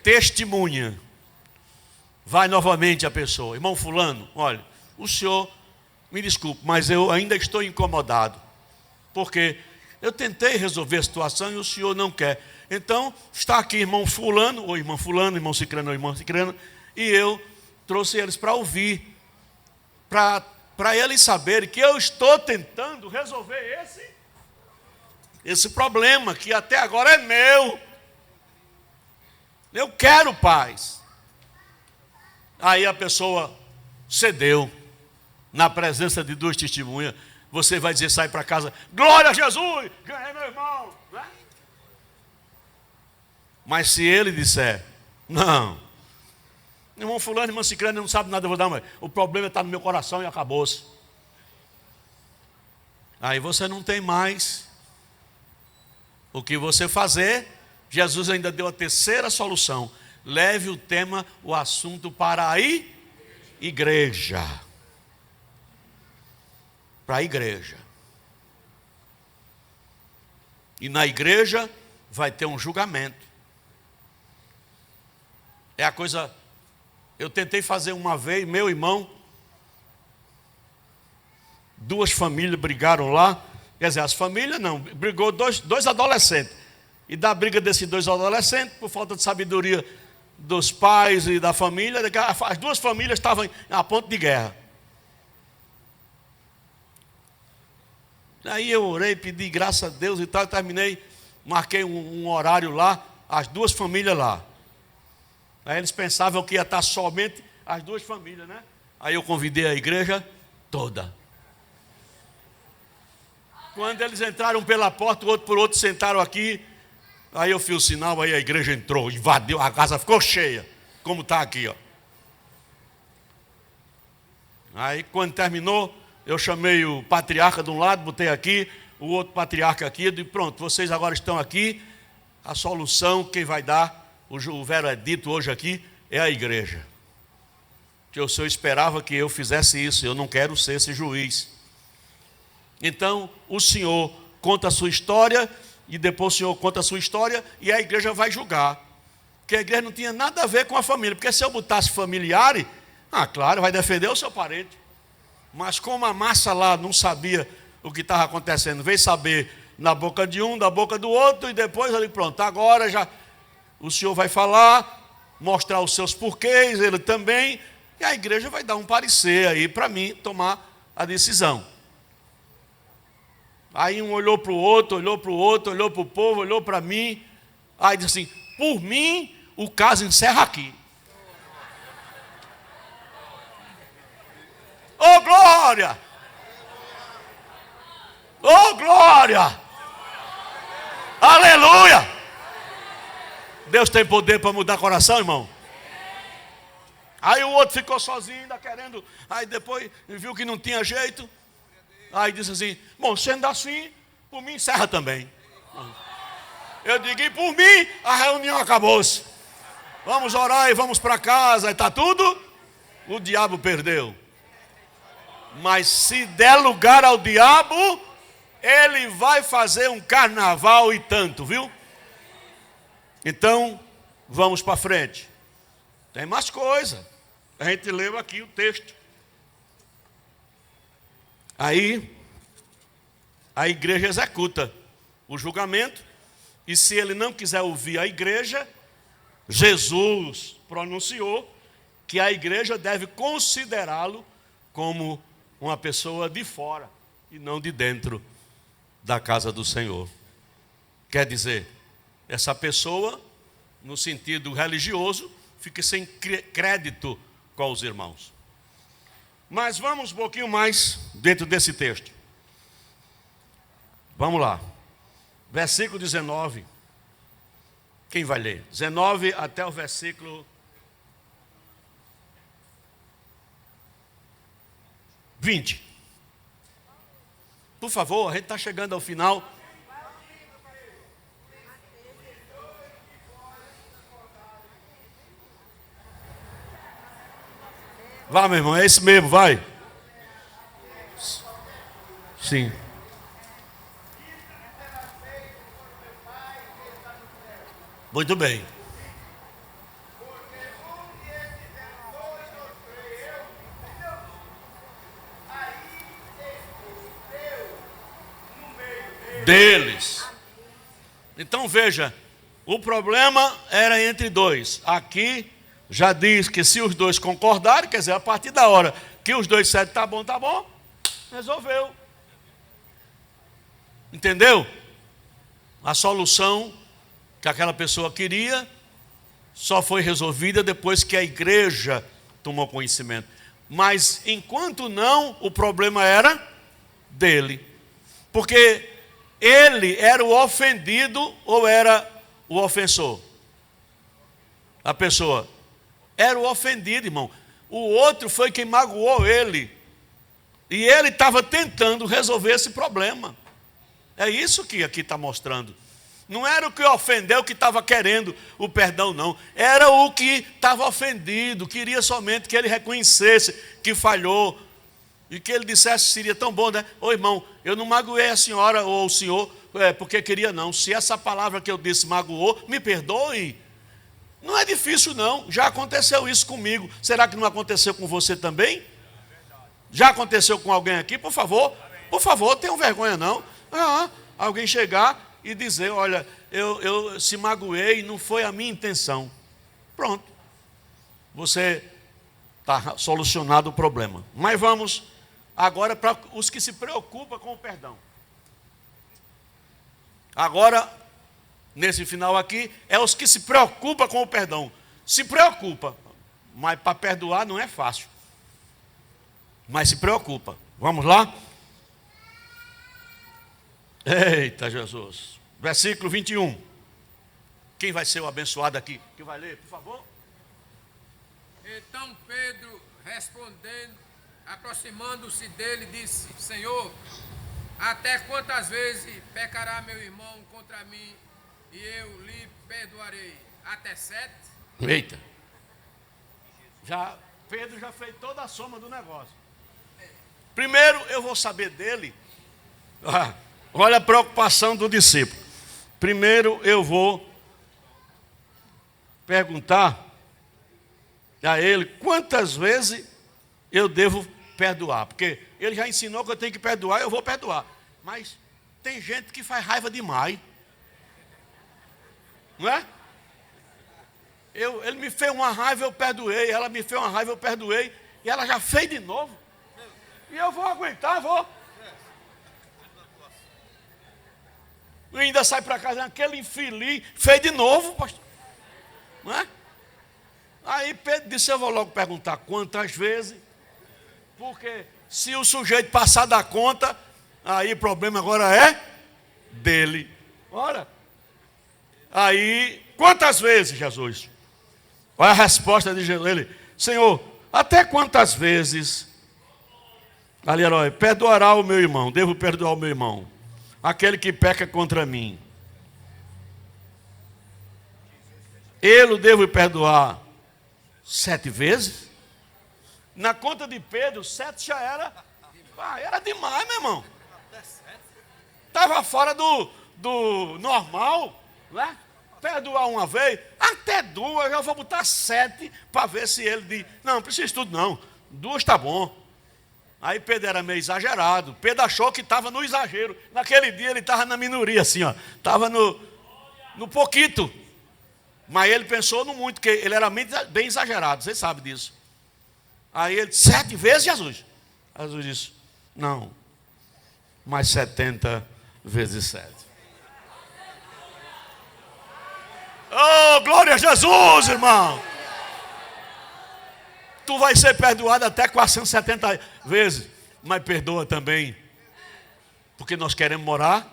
Testemunha. Vai novamente a pessoa, irmão fulano, olha, o senhor, me desculpe, mas eu ainda estou incomodado. Porque eu tentei resolver a situação e o senhor não quer. Então, está aqui irmão fulano, ou irmã fulano, irmão cicrano, ou irmã cicrana, e eu trouxe eles para ouvir. Para eles saberem que eu estou tentando resolver esse problema, que até agora é meu. Eu quero paz. Aí a pessoa cedeu, na presença de 2 testemunhas. Você vai dizer, sai para casa, glória a Jesus, ganhei meu irmão. Né? Mas se ele disser, não, irmão fulano, irmão cicrano, não sabe nada, eu vou dar, mas o problema está no meu coração e acabou-se. Aí você não tem mais o que você fazer. Jesus ainda deu a terceira solução. Leve o tema, o assunto para a igreja. Para a igreja. E na igreja vai ter um julgamento. É a coisa... Eu tentei fazer uma vez, meu irmão, 2 famílias brigaram lá. Quer dizer, as famílias não, brigou dois adolescentes. E da briga desses 2 adolescentes, por falta de sabedoria dos pais e da família, as 2 famílias estavam a ponto de guerra. Aí eu orei, pedi graças a Deus e tal, terminei, marquei um horário lá, as duas famílias lá. Aí eles pensavam que ia estar somente as duas famílias, né? Aí eu convidei a igreja toda. Quando eles entraram pela porta, o outro por outro, sentaram aqui. Aí eu fiz o sinal, aí a igreja entrou, invadiu, a casa ficou cheia, como está aqui, ó. Aí quando terminou, eu chamei o patriarca de um lado, botei aqui, o outro patriarca aqui, e disse, pronto, vocês agora estão aqui, a solução, quem vai dar, o veredito hoje aqui, é a igreja. Que o Senhor esperava que eu fizesse isso, eu não quero ser esse juiz. Então, o Senhor conta a sua história, e depois o Senhor conta a sua história, e a igreja vai julgar. Porque a igreja não tinha nada a ver com a família, porque se eu botasse familiares, claro, vai defender o seu parente. Mas como a massa lá não sabia o que estava acontecendo, veio saber na boca de um, da boca do outro, e depois ali, pronto, agora já o Senhor vai falar, mostrar os seus porquês, ele também, e a igreja vai dar um parecer aí para mim tomar a decisão. Aí um olhou para o outro, olhou para o outro, olhou para o povo, olhou para mim, aí disse assim, por mim, o caso encerra aqui. Ô glória! Ô glória! Aleluia! Deus tem poder para mudar coração, irmão. Aí o outro ficou sozinho, ainda querendo. Aí depois viu que não tinha jeito. Aí disse assim, bom, sendo assim, por mim encerra também. Eu digo, e por mim, a reunião acabou-se. Vamos orar e vamos para casa, e está tudo. O diabo perdeu. Mas se der lugar ao diabo, ele vai fazer um carnaval e tanto, viu? Então, vamos para frente. Tem mais coisa. A gente leu aqui o texto. Aí, a igreja executa o julgamento. E se ele não quiser ouvir a igreja, Jesus pronunciou que a igreja deve considerá-lo como uma pessoa de fora e não de dentro da casa do Senhor. Quer dizer, essa pessoa, no sentido religioso, fica sem crédito com os irmãos. Mas vamos um pouquinho mais dentro desse texto. Vamos lá. Versículo 19. Quem vai ler? 19 até o versículo 20. Por favor, a gente está chegando ao final. Vá, meu irmão, é esse mesmo, vai. Sim. Muito bem. Deles. Então veja, o problema era entre dois. Aqui já diz que se os dois concordarem, quer dizer, a partir da hora que os dois disserem tá bom, resolveu. Entendeu? A solução que aquela pessoa queria só foi resolvida depois que a igreja tomou conhecimento. Mas enquanto não, o problema era dele. Porque ele era o ofendido ou era o ofensor? A pessoa era o ofendido, irmão. O outro foi quem magoou ele. E ele estava tentando resolver esse problema. É isso que aqui está mostrando. Não era o que ofendeu que estava querendo o perdão, não. Era o que estava ofendido, queria somente que ele reconhecesse que falhou. E que ele dissesse, seria tão bom, né? Ô irmão, eu não magoei a senhora ou o senhor porque queria não. Se essa palavra que eu disse magoou, me perdoe. Não é difícil não, já aconteceu isso comigo. Será que não aconteceu com você também? Já aconteceu com alguém aqui? Por favor, tenham vergonha não. Alguém chegar e dizer, olha, eu se magoei, não foi a minha intenção. Pronto. Você está solucionado o problema. Mas vamos agora para os que se preocupam com o perdão. Agora, nesse final aqui, é os que se preocupam com o perdão. Se preocupa, mas para perdoar não é fácil. Mas se preocupa. Vamos lá? Eita Jesus. Versículo 21. Quem vai ser o abençoado aqui? Quem vai ler, por favor? Então Pedro, respondendo, aproximando-se dele, disse: Senhor, até quantas vezes pecará meu irmão contra mim e eu lhe perdoarei? Até 7? Eita. Pedro já fez toda a soma do negócio. Primeiro eu vou saber dele. Olha a preocupação do discípulo. Primeiro eu vou perguntar a ele quantas vezes eu devo perdoar. Porque ele já ensinou que eu tenho que perdoar, eu vou perdoar. Mas tem gente que faz raiva demais. Não é? Ele me fez uma raiva, eu perdoei. Ela me fez uma raiva, eu perdoei. E ela já fez de novo. E eu vou aguentar, vou. E ainda sai para casa, aquele infeliz, fez de novo, pastor. Não é? Aí Pedro disse: eu vou logo perguntar quantas vezes. Porque se o sujeito passar da conta, aí o problema agora é dele. Ora. Aí, quantas vezes, Jesus? Olha a resposta de Jesus. Ele: Senhor, até quantas vezes, aleluia, perdoará o meu irmão? Devo perdoar o meu irmão, aquele que peca contra mim. Eu devo perdoar 7 vezes? Na conta de Pedro, 7 já era. Era demais, meu irmão. Estava fora do normal, né? Perdoar uma vez, até 2, eu vou botar 7 para ver se ele diz: não precisa tudo não, 2 está bom. Aí Pedro era meio exagerado. Pedro achou que estava no exagero. Naquele dia ele estava na minoria, assim, ó. Estava no pouquito. Mas ele pensou no muito, porque ele era bem exagerado, vocês sabem disso. Aí ele: 7 vezes, Jesus? Jesus disse: não, mas 70 vezes 7. Oh, glória a Jesus, irmão. Tu vai ser perdoado até 470 vezes. Mas perdoa também, porque nós queremos morar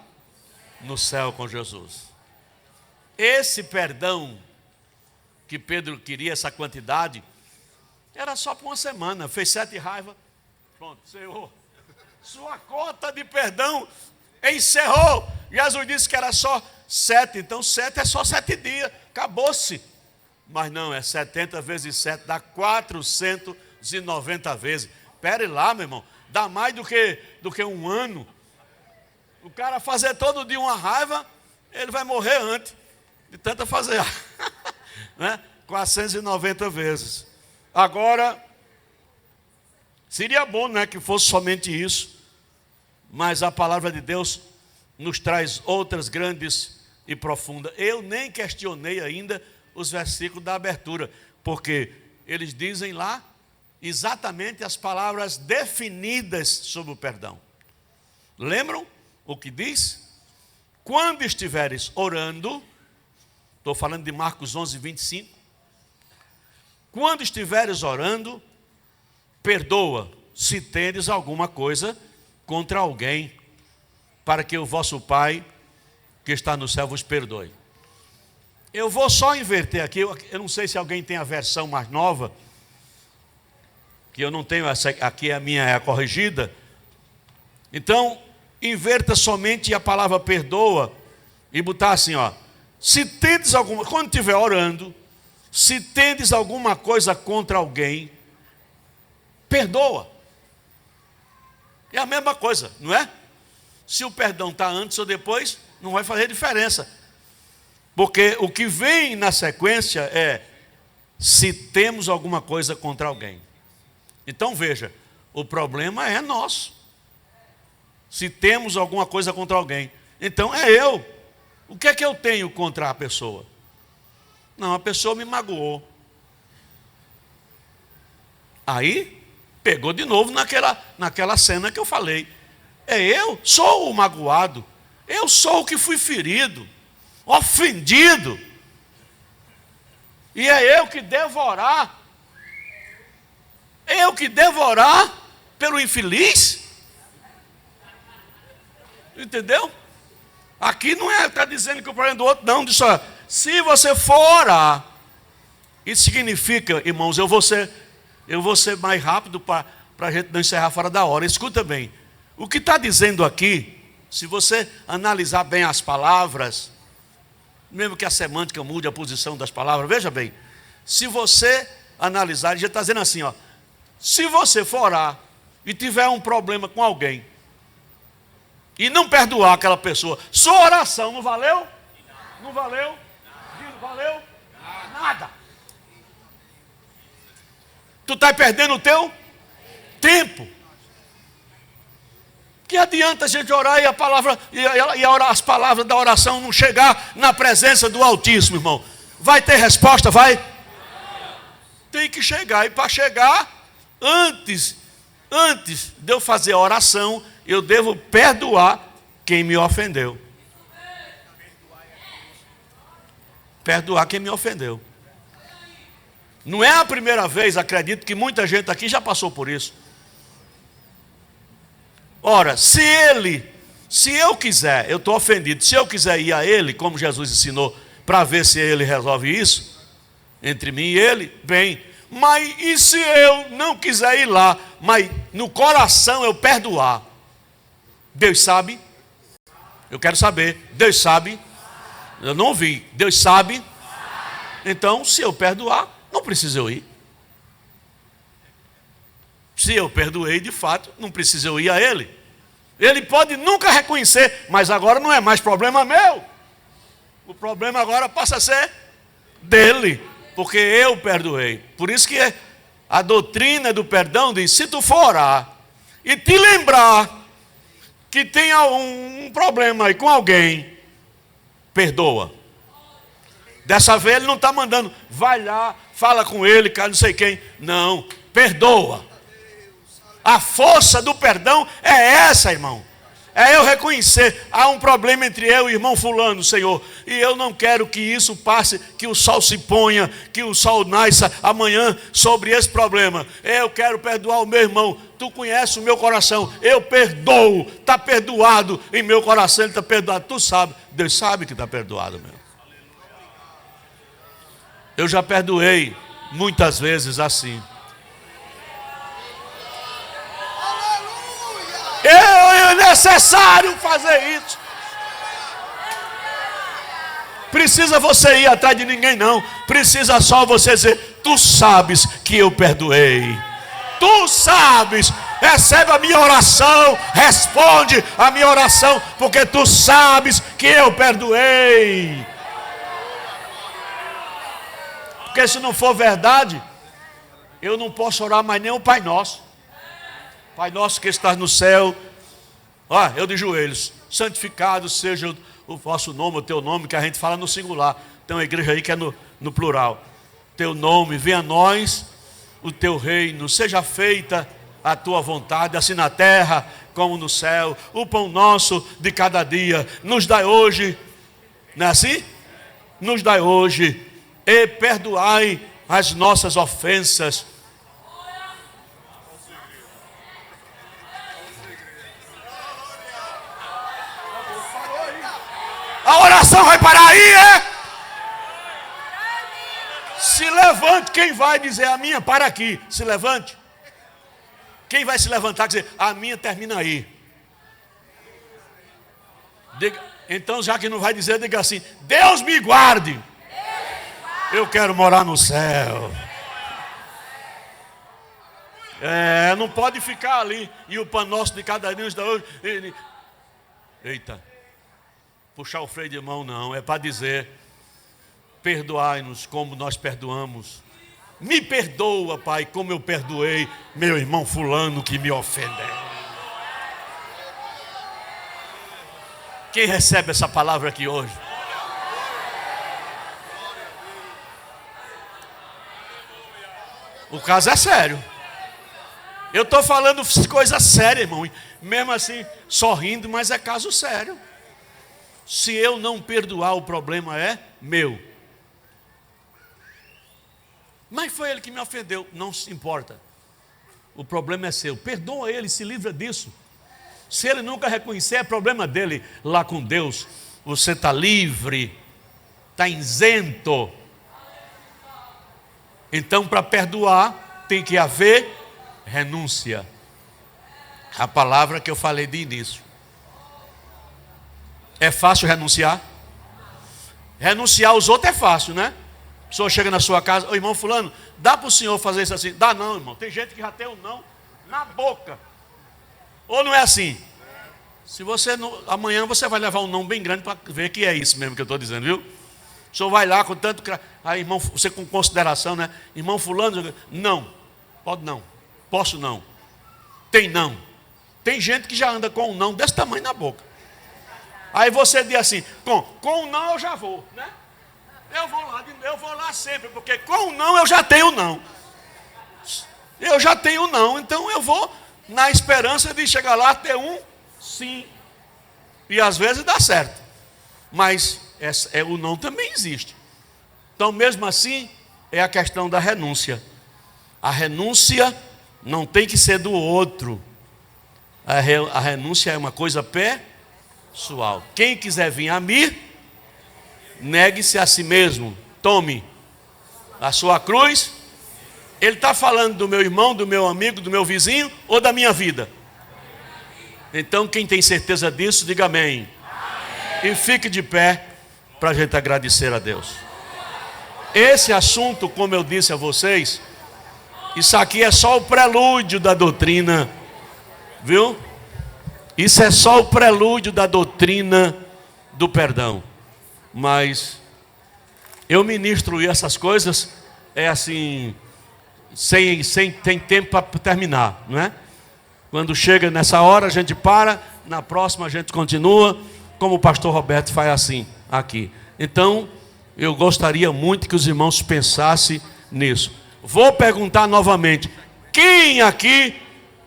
no céu com Jesus. Esse perdão que Pedro queria, essa quantidade, era só por uma semana. Fez 7 raivas. Pronto, Senhor, sua conta de perdão encerrou. Jesus disse que era só 7. Então 7 é só 7 dias. Acabou-se. Mas não, é 70 vezes 7, dá 490 vezes. Pere lá, meu irmão. Dá mais do que um ano. O cara fazer todo dia uma raiva, ele vai morrer antes de tanta fazer. Né? 490 vezes. Agora, seria bom, né, que fosse somente isso. Mas a palavra de Deus nos traz outras grandes e profundas. Eu nem questionei ainda os versículos da abertura, porque eles dizem lá exatamente as palavras definidas sobre o perdão. Lembram o que diz? Quando estiveres orando, estou falando de Marcos 11, 25. Quando estiveres orando, perdoa se tendes alguma coisa contra alguém, para que o vosso Pai que está no céu vos perdoe. Eu vou só inverter aqui, eu não sei se alguém tem a versão mais nova, que eu não tenho, essa aqui a minha é a corrigida. Então, inverta somente a palavra perdoa e botar assim, ó: se tendes alguma, quando estiver orando, se tendes alguma coisa contra alguém, perdoa. É a mesma coisa, não é? Se o perdão está antes ou depois, não vai fazer diferença. Porque o que vem na sequência é: se temos alguma coisa contra alguém. Então veja, o problema é nosso. Se temos alguma coisa contra alguém, então é eu. O que é que eu tenho contra a pessoa? Não, a pessoa me magoou. Aí, pegou de novo naquela cena que eu falei. É eu, sou o magoado. Eu sou o que fui ferido, ofendido. E é eu que devo orar. Eu que devo orar pelo infeliz. Entendeu? Aqui não é está dizendo que o problema é do outro, não. Diz só, se você for orar, isso significa, irmãos, eu vou ser mais rápido para a gente não encerrar fora da hora. Escuta bem, o que está dizendo aqui, se você analisar bem as palavras, mesmo que a semântica mude a posição das palavras, veja bem, se você analisar, ele já está dizendo assim, ó, se você for orar e tiver um problema com alguém, e não perdoar aquela pessoa, sua oração não valeu? Não valeu? Não valeu? Nada. Tu está perdendo o teu tempo. Que adianta a gente orar e a palavra as palavras da oração não chegar na presença do Altíssimo, irmão? Vai ter resposta? Vai? Tem que chegar. E para chegar, antes de eu fazer a oração, eu devo perdoar quem me ofendeu. Perdoar quem me ofendeu. Não é a primeira vez, acredito que muita gente aqui já passou por isso. Ora, se eu quiser, eu estou ofendido, se eu quiser ir a ele, como Jesus ensinou, para ver se ele resolve isso, entre mim e ele, bem. Mas e se eu não quiser ir lá, mas no coração eu perdoar? Deus sabe? Eu quero saber. Deus sabe? Eu não ouvi. Deus sabe? Então, se eu perdoar, não precisa eu ir. Se eu perdoei de fato, não precisa eu ir a ele. Ele pode nunca reconhecer, mas agora não é mais problema meu. O problema agora passa a ser dele, porque eu perdoei. Por isso que a doutrina do perdão diz, se tu for orar e te lembrar que tem um problema aí com alguém, perdoa. Dessa vez ele não está mandando, vai lá, fala com ele, cara, não sei quem. Não, perdoa. A força do perdão é essa, irmão. É eu reconhecer, há um problema entre eu e o irmão fulano, Senhor. E eu não quero que isso passe, que o sol se ponha, que o sol nasça amanhã sobre esse problema. Eu quero perdoar o meu irmão. Tu conheces o meu coração. Eu perdoo. Está perdoado em meu coração. Ele está perdoado. Tu sabe. Deus sabe que está perdoado mesmo. Eu já perdoei muitas vezes assim. É necessário fazer isso. Precisa você ir atrás de ninguém não. Precisa só você dizer, tu sabes que eu perdoei. Tu sabes. Recebe a minha oração. Responde a minha oração. Porque tu sabes que eu perdoei. Porque se não for verdade, eu não posso orar mais nem o Pai Nosso. Pai nosso que estás no céu, eu de joelhos, santificado seja o vosso nome, o teu nome, que a gente fala no singular. Tem uma igreja aí que é no plural. Teu nome, venha a nós o teu reino, seja feita a tua vontade, assim na terra como no céu. O pão nosso de cada dia, nos dai hoje, não é assim? Nos dai hoje, e perdoai as nossas ofensas. A oração vai parar aí, é? Se levante, quem vai dizer a minha, para aqui, se levante. Quem vai se levantar e dizer, a minha termina aí. Diga, então, já que não vai dizer, diga assim, Deus me guarde. Eu quero morar no céu. Não pode ficar ali. E o pão nosso de cada dia nos dá hoje. Eita. Puxar o freio de mão não, é para dizer, perdoai-nos como nós perdoamos. Me perdoa, Pai, como eu perdoei meu irmão fulano que me ofendeu. Quem recebe essa palavra aqui hoje? O caso é sério. Eu estou falando coisa séria, irmão. Mesmo assim, sorrindo, mas é caso sério. Se eu não perdoar, o problema é meu. Mas foi ele que me ofendeu. Não se importa. O problema é seu. Perdoa ele, se livra disso. Se ele nunca reconhecer, é problema dele lá com Deus. Você está livre, está isento. Então, para perdoar, tem que haver renúncia. A palavra que eu falei de início. É fácil renunciar? Renunciar aos outros é fácil, né? A pessoa chega na sua casa, ô irmão fulano, dá para o senhor fazer isso assim? Dá não, irmão. Tem gente que já tem um não na boca. Ou não é assim? Se você não, amanhã você vai levar um não bem grande para ver que é isso mesmo que eu estou dizendo, viu? O senhor vai lá com tanto... Aí, irmão, você com consideração, né? Irmão fulano, não. Pode não. Posso não. Tem não. Tem gente que já anda com um não desse tamanho na boca. Aí você diz assim, com um não eu já vou, né? Eu vou lá sempre, porque com um não eu já tenho não. Eu já tenho não, então eu vou na esperança de chegar lá ter um sim. E às vezes dá certo. Mas o não também existe. Então mesmo assim, é a questão da renúncia. A renúncia não tem que ser do outro. A renúncia é uma coisa pessoal. Quem quiser vir a mim, negue-se a si mesmo. Tome a sua cruz. Ele está falando do meu irmão, do meu amigo, do meu vizinho ou da minha vida? Então quem tem certeza disso, diga amém. E fique de pé para a gente agradecer a Deus. Esse assunto, como eu disse a vocês, isso aqui é só o prelúdio da doutrina, viu? Isso é só o prelúdio da doutrina do perdão. Mas eu ministro essas coisas, é assim, sem tempo para terminar, não é? Quando chega nessa hora a gente para, na próxima a gente continua, como o pastor Roberto faz assim, aqui. Então, eu gostaria muito que os irmãos pensassem nisso. Vou perguntar novamente, quem aqui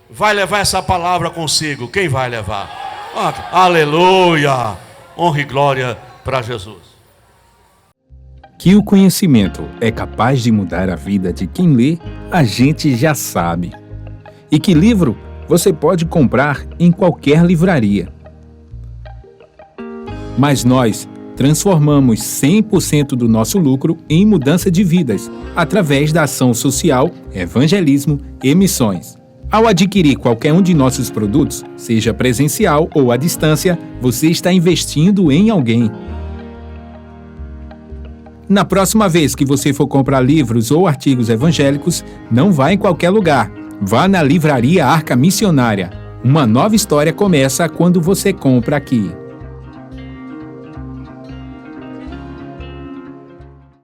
vai levar essa palavra consigo? Quem vai levar? Aleluia! Honra e glória para Jesus. Que o conhecimento é capaz de mudar a vida de quem lê, a gente já sabe. E que livro você pode comprar em qualquer livraria. Mas nós transformamos 100% do nosso lucro em mudança de vidas, através da ação social, evangelismo e missões. Ao adquirir qualquer um de nossos produtos, seja presencial ou à distância, você está investindo em alguém. Na próxima vez que você for comprar livros ou artigos evangélicos, não vá em qualquer lugar. Vá na Livraria Arca Missionária. Uma nova história começa quando você compra aqui.